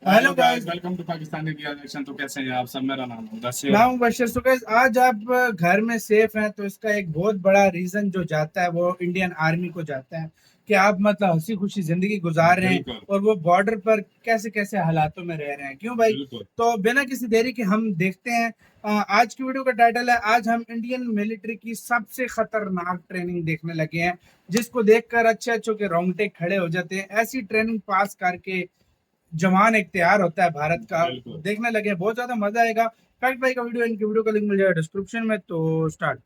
Hello guys, welcome to Pakistani reaction. तो कैसे हैं आप सब? मेरा नाम है बशीर। मैं हूं बशीर। सो गाइस, आज आप घर में सेफ हैं तो इसका एक बहुत बड़ा रीजन जो जाता है वो इंडियन आर्मी को जाता है कि आप मतलब हंसी खुशी जिंदगी गुजार रहे हैं बिल्कुल और वो बॉर्डर पर कैसे कैसे हालातों में रह रहे हैं। क्यों भाई? बिल्कुल। तो बिना किसी देरी के हम देखते हैं। आज की वीडियो का टाइटल है, आज हम इंडियन मिलिट्री की सबसे खतरनाक ट्रेनिंग देखने लगे हैं, जिसको देखकर अच्छे अच्छों के रोंगटे खड़े हो जाते हैं। ऐसी ट्रेनिंग पास करके जवान एक तैयार होता है भारत का। बिल्कुल देखने लगे, बहुत ज्यादा मजा आएगा। फैक्ट भाई का वीडियो, इनकी वीडियो का लिंक मिल जाएगा डिस्क्रिप्शन में। तो स्टार्ट।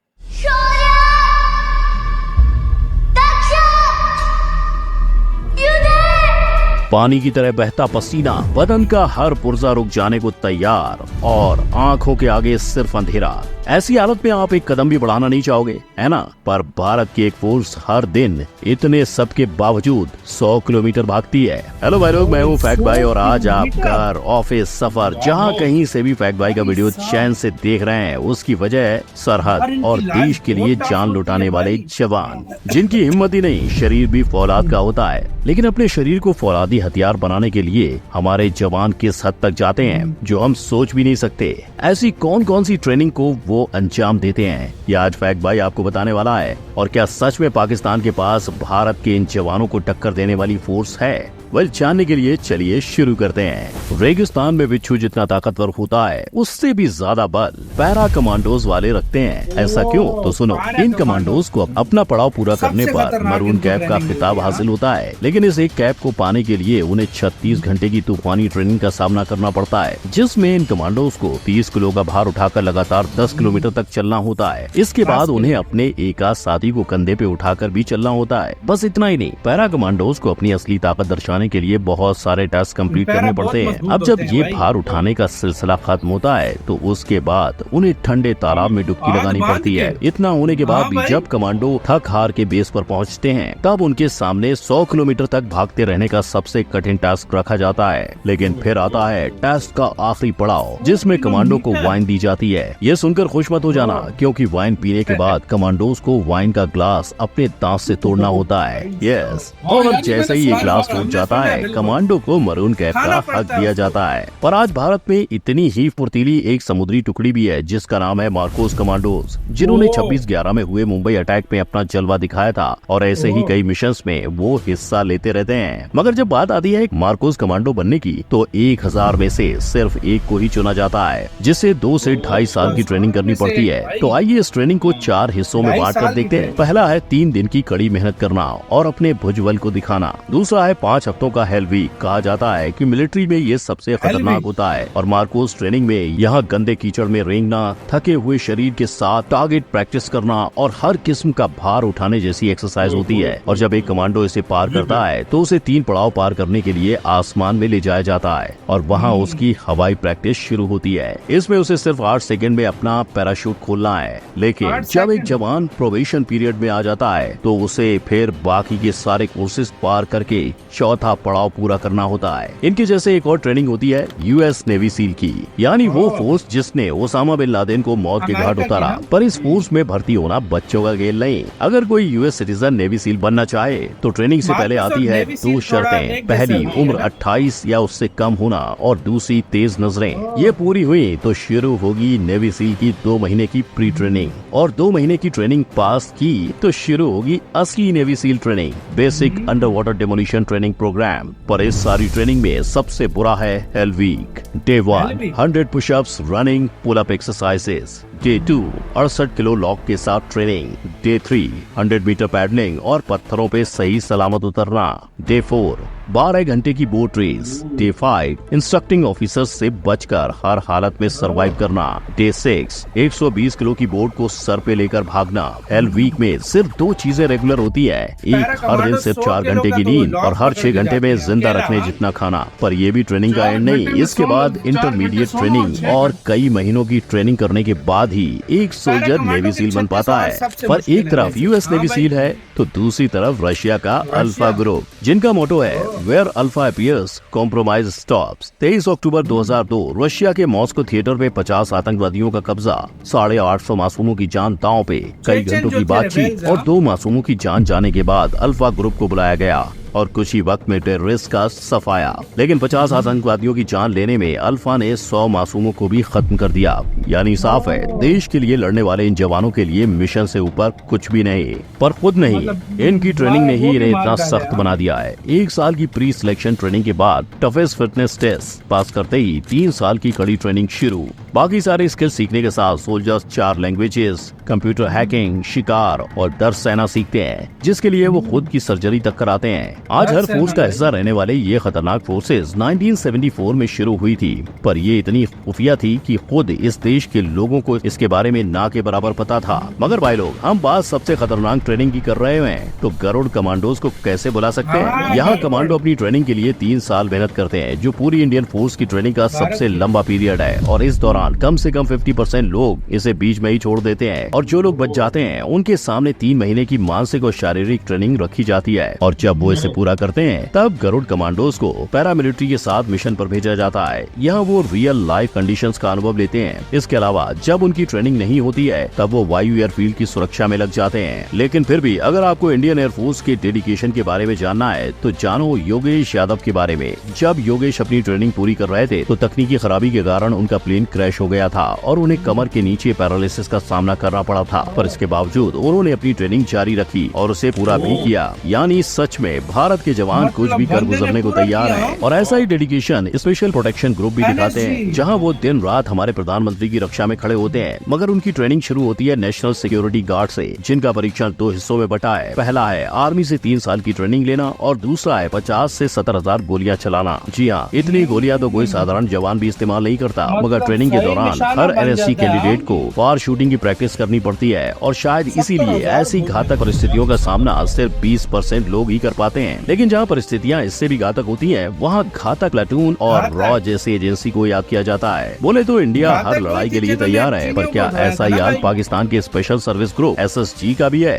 पानी की तरह बहता पसीना, बदन का हर पुर्जा रुक जाने को तैयार और आंखों के आगे सिर्फ अंधेरा। ऐसी हालत में आप एक कदम भी बढ़ाना नहीं चाहोगे, है ना? पर भारत की एक फोर्स हर दिन इतने सब के बावजूद 100 किलोमीटर भागती है। हेलो भाई लोग, मैं हूँ फैक्ट भाई और आज आपका ऑफिस सफर, जहाँ कहीं से भी फैक्ट भाई का वीडियो चैन से देख रहे हैं, उसकी वजह है सरहद और देश के लिए जान लुटाने वाले जवान, जिनकी हिम्मत ही नहीं, शरीर भी फौलाद का होता है। लेकिन अपने शरीर को फौलादी हथियार बनाने के लिए हमारे जवान किस हद तक जाते हैं जो हम सोच भी नहीं सकते। ऐसी कौन कौन सी ट्रेनिंग को वो अंजाम देते हैं, ये आज फैक्ट भाई आपको बताने वाला है। और क्या सच में पाकिस्तान के पास भारत के इन जवानों को टक्कर देने वाली फोर्स है? वेल, जानने के लिए चलिए शुरू करते हैं। रेगिस्तान में बिच्छू जितना ताकतवर होता है, उससे भी ज्यादा बल पैरा कमांडोज वाले रखते हैं। ऐसा क्यों? तो सुनो, इन कमांडोज को अपना पड़ाव पूरा करने पर मरून कैप का खिताब हासिल होता है। लेकिन इस एक कैप को पाने के लिए उन्हें 36 घंटे की तूफानी ट्रेनिंग का सामना करना पड़ता है, जिसमें इन कमांडोज को 30 किलो का भार उठाकर लगातार 10 किलोमीटर तक चलना होता है। इसके बाद उन्हें अपने एक आध साथी को कंधे पे उठाकर भी चलना होता है। बस इतना ही नहीं, पैरा कमांडोज को अपनी असली ताकत दर्शाने के लिए बहुत सारे टास्क कंप्लीट करने पड़ते हैं। अब जब ये भार उठाने का सिलसिला खत्म होता है तो उसके बाद उन्हें ठंडे तालाब में डुबकी लगानी पड़ती है। इतना होने के बाद भी जब कमांडो थक हार के बेस पर पहुंचते हैं, तब उनके सामने 100 किलोमीटर तक भागते रहने का सबसे कठिन टास्क रखा जाता है। लेकिन फिर आता है टास्क का आखिरी पड़ाव, जिसमें कमांडो को वाइन दी जाती है। ये सुनकर खुश मत हो जाना, क्योंकि वाइन पीने के बाद कमांडोज को वाइन का ग्लास अपने दांत से तोड़ना होता है। यस, और जैसे ही ये ग्लास टूट जाता है, कमांडो को मरून कैप का हक दिया जाता है। पर आज भारत में इतनी ही फुर्तीली एक समुद्री टुकड़ी भी है, जिसका नाम है मार्कोस कमांडोज, जिन्होंने 26/11 में हुए मुंबई अटैक में अपना जलवा दिखाया था। और ऐसे ही कई मिशंस में वो हिस्सा लेते रहते हैं। मगर जब बात आती है मार्कोस कमांडो बनने की, तो 1000 में से सिर्फ एक को ही चुना जाता है, जिसे 2 से 2.5 साल की ट्रेनिंग करनी पड़ती है। तो आइए इस ट्रेनिंग को 4 हिस्सों में बांट कर देखते हैं। पहला है 3 दिन की कड़ी मेहनत करना और अपने भुजबल को दिखाना। दूसरा है 5 हफ्तों का हेल वीक। कहा जाता है कि मिलिट्री में ये सबसे खतरनाक होता है। और मार्कोस ट्रेनिंग में यहाँ गंदे कीचड़ में रेंगना, थके हुए शरीर के साथ टारगेट प्रैक्टिस करना और हर किस्म का भार उठाने जैसी एक्सरसाइज होती है। और जब एक कमांडो इसे पार करता है तो उसे 3 पड़ाव पार करने के लिए आसमान में ले जाया जाता है और वहाँ उसकी हवाई प्रैक्टिस शुरू होती है। इसमें उसे सिर्फ 8 सेकंड में अपना पैराशूट खोलना है। लेकिन जब एक जवान प्रोबेशन पीरियड में आ जाता है तो उसे फिर बाकी के सारे कोर्सेज पार करके चौथा पड़ाव पूरा करना होता है। इनके जैसे एक और ट्रेनिंग होती है यूएस नेवी सील की, यानी वो फोर्स जिसने ओसामा बिन लादेन को मौत के घाट उतारा। पर इस फोर्स में भर्ती होना बच्चों का खेल नहीं। अगर कोई यूएस सिटीजन नेवी सील बनना चाहे तो ट्रेनिंग से पहले आती है 2 शर्तें। पहली, उम्र 28 या उससे कम होना, और दूसरी, तेज नजरें। ये पूरी हुई तो शुरू होगी नेवी सील की 2 महीने की प्री ट्रेनिंग, और 2 महीने की ट्रेनिंग पास की तो शुरू होगी असली navy SEAL training, basic underwater demolition training programme. पर इस सारी ट्रेनिंग में सबसे बुरा है hell week. Day 1 100 pushups, running, pull up exercises. Day 2 68 kilo log के साथ ट्रेनिंग। डे 3 100 मीटर पैडलिंग और पत्थरों पे सही सलामत उतरना। डे 4 12 घंटे की boat race. Day 5 instructing officers से बचकर हर हालत में सरवाइव करना। डे 6 120 किलो की बोट को सर पे लेकर भागना। हेल वीक में सिर्फ 2 चीजें रेगुलर होती है, एक हर दिन सिर्फ 4 घंटे की नींद और हर 6 घंटे में जिंदा रखने जितना खाना। पर ये भी ट्रेनिंग का एंड नहीं। इसके बाद इंटरमीडिएट ट्रेनिंग और कई महीनों की ट्रेनिंग करने के बाद ही एक सोल्जर नेवी सील बन पाता है। पर एक तरफ यूएस नेवी सील है तो दूसरी तरफ रशिया का अल्फा ग्रुप, जिनका मोटो है where alpha appears compromise stops. 23 अक्टूबर 2002 रशिया के मॉस्को थिएटर में 50 आतंकवादियों का कब्जा, 850 मासूमों की जान दांव पे, कई घंटों की बातचीत और 2 मासूमों की जान जाने के बाद अल्फा ग्रुप को बुलाया गया और कुछ ही वक्त में टेररिस्ट का सफाया। लेकिन 50 आतंकवादियों की जान लेने में अल्फा ने 100 मासूमों को भी खत्म कर दिया। यानी साफ है, देश के लिए लड़ने वाले इन जवानों के लिए मिशन से ऊपर कुछ भी नहीं। पर खुद नहीं, इनकी ट्रेनिंग ने ही इन्हें इतना सख्त बना दिया है। 1 साल की प्री सिलेक्शन ट्रेनिंग के बाद टफेस्ट फिटनेस टेस्ट पास करते ही 3 साल की कड़ी ट्रेनिंग शुरू। बाकी सारे स्किल सीखने के साथ सोल्जर्स 4 लैंग्वेजेस, कंप्यूटर हैकिंग, शिकार और दर्द सहना सीखते हैं, जिसके लिए वो खुद की सर्जरी तक कराते हैं। आज हर फोर्स का हिस्सा रहने वाले ये खतरनाक फोर्सेस 1974 में शुरू हुई थी, पर ये इतनी खुफिया थी कि खुद इस देश के लोगों को इसके बारे में ना के बराबर पता था। मगर भाई लोग, हम बात सबसे खतरनाक ट्रेनिंग की कर रहे हैं, तो गरुड़ कमांडोज को कैसे बुला सकते हैं? यहाँ कमांडो अपनी ट्रेनिंग के लिए 3 साल मेहनत करते हैं, जो पूरी इंडियन फोर्स की ट्रेनिंग का सबसे लंबा पीरियड है। और इस दौरान कम से कम 50% लोग इसे बीच में ही छोड़ देते हैं, और जो लोग बच जाते हैं उनके सामने 3 महीने की मानसिक और शारीरिक ट्रेनिंग रखी जाती है। और जब वो इसे पूरा करते हैं, तब गरुड़ कमांडोज को पैरामिलिट्री के साथ मिशन पर भेजा जाता है। यहाँ वो रियल लाइफ कंडीशंस का अनुभव लेते हैं। इसके अलावा जब उनकी ट्रेनिंग नहीं होती है, तब वो वायु एयरफील्ड की सुरक्षा में लग जाते हैं। लेकिन फिर भी अगर आपको इंडियन एयरफोर्स के डेडिकेशन के बारे में जानना है, तो जानो योगेश यादव के बारे में। जब योगेश अपनी ट्रेनिंग पूरी कर रहे थे, तो तकनीकी खराबी के कारण उनका प्लेन क्रैश हो गया था और उन्हें कमर के नीचे पैरालिसिस का सामना करना पड़ा था। पर इसके बावजूद उन्होंने अपनी ट्रेनिंग जारी रखी और उसे पूरा भी किया। यानी सच में भारत के जवान कुछ भी कर गुजरने को तैयार हैं। और ऐसा ही डेडिकेशन स्पेशल प्रोटेक्शन ग्रुप भी दिखाते हैं, जहां वो दिन रात हमारे प्रधानमंत्री की रक्षा में खड़े होते हैं। मगर उनकी ट्रेनिंग शुरू होती है नेशनल सिक्योरिटी गार्ड से, जिनका परीक्षण 2 हिस्सों में बटा है। पहला है आर्मी से 3 साल की ट्रेनिंग लेना, और दूसरा है 50 से 70,000 गोलियां चलाना। जी हाँ, इतनी गोलियां तो कोई साधारण जवान भी इस्तेमाल नहीं करता। मगर ट्रेनिंग के दौरान हर NSC कैंडिडेट को फार शूटिंग की प्रैक्टिस करनी पड़ती है, और शायद इसीलिए ऐसी घातक परिस्थितियों का सामना सिर्फ 20% लोग ही कर पाते हैं। लेकिन जहाँ परिस्थितियाँ इससे भी घातक होती हैं, वहाँ घातक प्लेटून और रॉ जैसी एजेंसी को याद किया जाता है। बोले तो इंडिया हर लड़ाई के लिए तैयार है, पर क्या ऐसा ही हाल पाकिस्तान के स्पेशल सर्विस ग्रुप SSG का भी है?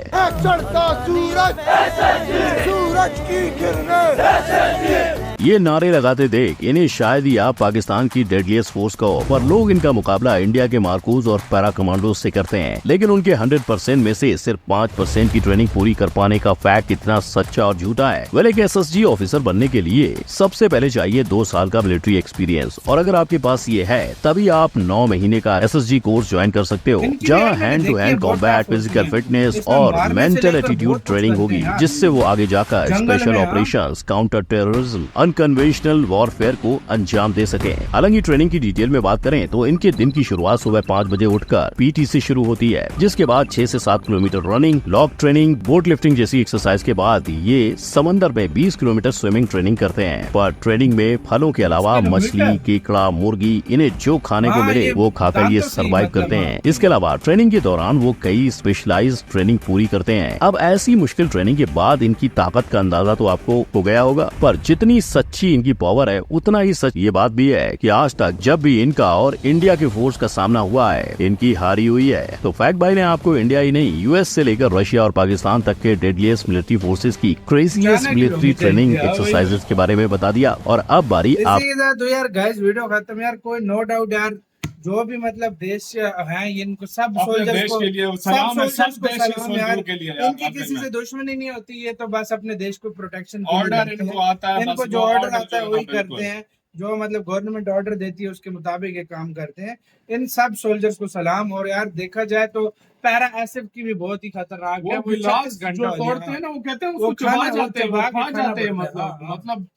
ये नारे लगाते देख इन्हें शायद ही आप पाकिस्तान की डेडलीस्ट फोर्स कहो, पर लोग इनका मुकाबला इंडिया के मार्कोस और पैरा कमांडो से करते हैं। लेकिन उनके 100% में से सिर्फ 5% की ट्रेनिंग पूरी कर पाने का फैक्ट इतना सच्चा और झूठा है। वेल, एक SSG ऑफिसर बनने के लिए सबसे पहले चाहिए 2 साल का मिलिट्री एक्सपीरियंस, और अगर आपके पास ये है, तभी आप 9 महीने का SSG कोर्स ज्वाइन कर सकते हो, जहाँ hand to hand combat, physical fitness और मेंटल एटीट्यूड ट्रेनिंग होगी, जिससे वो आगे जाकर special operations, counter terrorism, unconventional warfare को अंजाम दे सके। हालांकि ट्रेनिंग की डिटेल में बात करें तो इनके दिन की शुरुआत सुबह 5 बजे उठकर PT से शुरू होती है, जिसके बाद 6 से 7 kilometre running, lock training, boat lifting जैसी एक्सरसाइज के बाद ये समंदर में 20 किलोमीटर स्विमिंग ट्रेनिंग करते हैं। पर ट्रेनिंग में फलों के अलावा मछली, केकड़ा, मुर्गी, इन्हें जो खाने को मिले वो खाकर ये सर्वाइव करते हैं। इसके अलावा ट्रेनिंग के दौरान वो कई स्पेशलाइज्ड ट्रेनिंग पूरी करते हैं। अब ऐसी मुश्किल ट्रेनिंग के बाद इनकी ताकत का अंदाजा तो आपको हो गया होगा, पर जितनी सच्ची इनकी पावर है, उतना ही सच ये बात भी है कि आज तक जब भी इनका और इंडिया के फोर्स का सामना हुआ है, इनकी हारी हुई है। तो फैक्ट भाई ने आपको इंडिया ही नहीं, US से लेकर रशिया और पाकिस्तान तक के डेडलीस्ट मिलिट्री फोर्सेस की क्रेजीएस्ट मिलिट्री ट्रेनिंग एक्सरसाइजेस के बारे में बता दिया। और अब बारी आप तो यार गाइस, वीडियो खत्म यार। कोई नो डाउट यार, जो भी मतलब देश है, इनको सब सोल्जर्स देश को के लिए सलाम है, सब देश के सलाम यार। सोल्जरों के लिए यार। इनकी किसी से दुश्मनी नहीं होती है, तो बस अपने देश को प्रोटेक्शन ऑर्डर इनको आता है, इनको बस जो वो ऑर्डर order आता है जो वही बिल्कुल। करते हैं। जो मतलब गवर्नमेंट ऑर्डर देती है उसके मुताबिक ये काम करते हैं। इन सब सोल्जर्स को सलाम। और यार देखा जाए तो पैरा एसएफ की भी बहुत ही खतरनाक है। वो लास्ट जो तोड़ते हैं ना, वो कहते हैं उसको चबा जाते हैं, वो खा जाते हैं। मतलब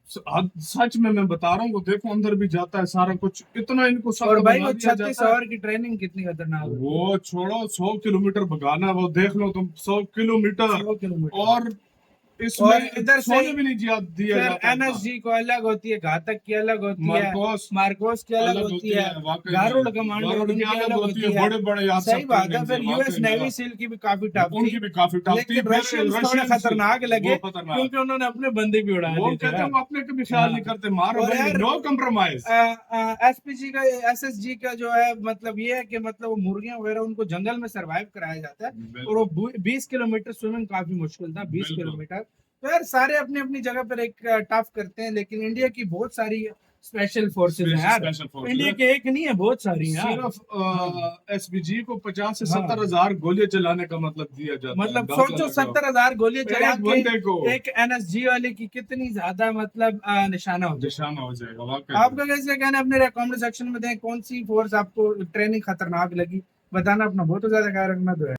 सच में मैं बता रहा हूँ, वो देखो अंदर भी जाता है सारा कुछ, इतना इनको सब। और भाई वो 36 आवर की ट्रेनिंग कितनी खतरनाक है। वो छोड़ो, 100 किलोमीटर भगाना, वो देख लो तुम, 100 किलोमीटर। और इसमें इधर से भी नहीं दिया जाता। NSG को अलग होती है, घातक की अलग होती है, मार्कोस की अलग होती है, गरुड़ कमांडो की अलग होती है, बड़े बड़े। सही बात है। फिर US नेवी सील की भी काफी टफ थी, उनकी भी काफी टफ थी। लेकिन रशियंस थोड़े खतरनाक लगे, क्योंकि उन्होंने अपने बंदे भी उड़ा वो कहते हैं, अपने का भी ख्याल नहीं करते, मारो नो कम्प्रोमाइज। SPG का, SSG का जो है मतलब ये है कि मतलब वो मुर्गियां वगैरह उनको जंगल में सरवाइव कराया जाता है। और वो 20 किलोमीटर स्विमिंग काफी मुश्किल था, 20 किलोमीटर। तो यार सारे अपनी अपनी जगह पर एक टफ करते हैं, लेकिन इंडिया की बहुत सारी स्पेशल फोर्सेस है यार, स्पेशल फोर्स इंडिया के एक नहीं है, बहुत सारी हैं यार। सिर्फ एसपीजी को 50 से हाँ। 70,000 गोलियां चलाने का मतलब दिया जाता है। मतलब अंदाजा सोचो लगाओ। 70,000 गोलियां चला एक बंदे को के एक एनएसजी वाले की कितनी ज्यादा मतलब निशाना हो जाए। निशाना हो जाएगा वाकई। आपका कैसे कहना है, अपने कमेंट सेक्शन में दें कौन सी फोर्स आपको ट्रेनिंग खतरनाक लगी, बताना। अपना बहुत ज्यादा ख्याल रखना तो है।